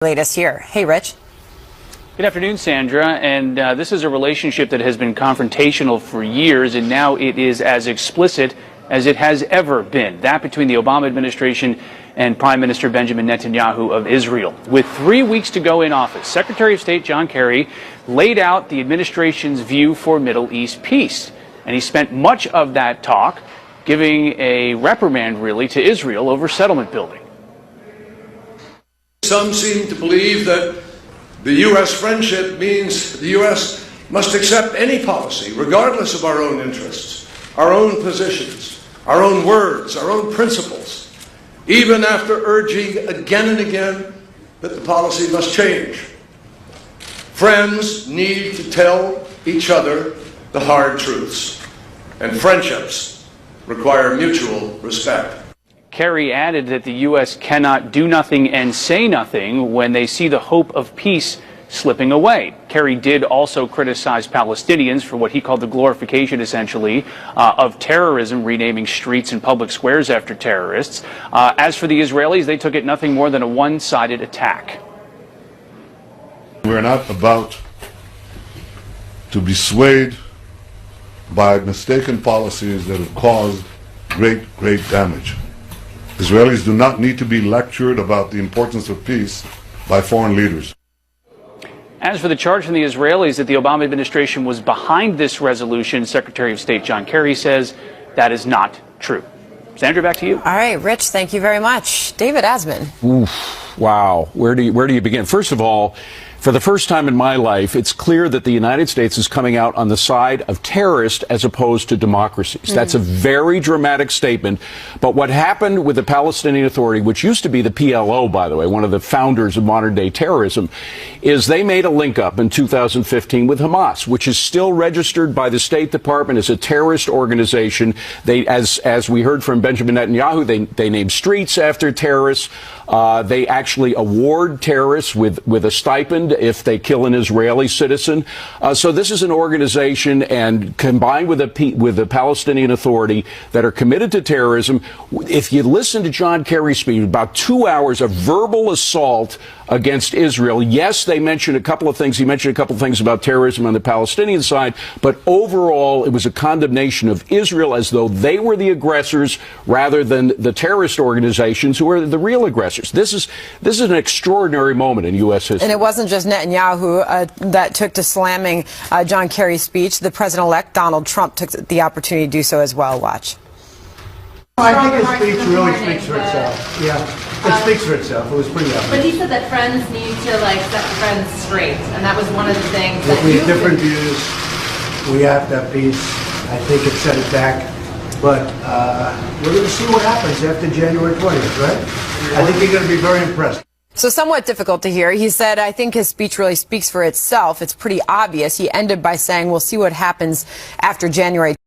Latest here. Hey, Rich. Good afternoon, Sandra. And this is a relationship that has been confrontational for years, and now it is as explicit as it has ever been. That between the Obama administration and Prime Minister Benjamin Netanyahu of Israel. With 3 weeks to go in office, Secretary of State John Kerry laid out the administration's view for Middle East peace. And he spent much of that talk giving a reprimand, really, to Israel over settlement building. Some seem to believe that the U.S. friendship means the U.S. must accept any policy, regardless of our own interests, our own positions, our own words, our own principles, even after urging again and again that the policy must change. Friends need to tell each other the hard truths, and friendships require mutual respect. Kerry added that the U.S. cannot do nothing and say nothing when they see the hope of peace slipping away. Kerry did also criticize Palestinians for what he called the glorification, essentially, of terrorism, renaming streets and public squares after terrorists. As for the Israelis, they took it nothing more than a one-sided attack. We're not about to be swayed by mistaken policies that have caused great damage. Israelis do not need to be lectured about the importance of peace by foreign leaders. As for the charge from the Israelis that the Obama administration was behind this resolution, Secretary of State John Kerry says that is not true. Sandra, back to you. All right, Rich, thank you very much. David Asman. Oof, wow. Where do you begin? First of all, for the first time in my life, it's clear that the United States is coming out on the side of terrorists as opposed to democracies. That's a very dramatic statement. But what happened with the Palestinian Authority, which used to be the PLO, by the way, one of the founders of modern-day terrorism, is they made a link-up in 2015 with Hamas, which is still registered by the State Department as a terrorist organization. They, as we heard from Benjamin Netanyahu, they name streets after terrorists. They actually award terrorists with a stipend if they kill an Israeli citizen. So this is an organization, and combined with the Palestinian Authority, that are committed to terrorism. If you listen to John Kerry's speech, about 2 hours of verbal assault against Israel. Yes, they mentioned a couple of things. He mentioned a couple of things about terrorism on the Palestinian side, but overall it was a condemnation of Israel as though they were the aggressors rather than the terrorist organizations who are the real aggressors. This is an extraordinary moment in U.S. history. And it wasn't just Netanyahu that took to slamming John Kerry's speech. The president-elect Donald Trump took the opportunity to do so as well. Watch. I think his speech really speaks for itself. Yeah, it speaks for itself. It was pretty obvious. But he said that friends need to set friends straight, and that was one of the things that we have different views. We have to have peace. I think it set it back. But we're going to see what happens after January 20th, right? I think you're going to be very impressed. So somewhat difficult to hear. He said, I think his speech really speaks for itself. It's pretty obvious. He ended by saying, we'll see what happens after January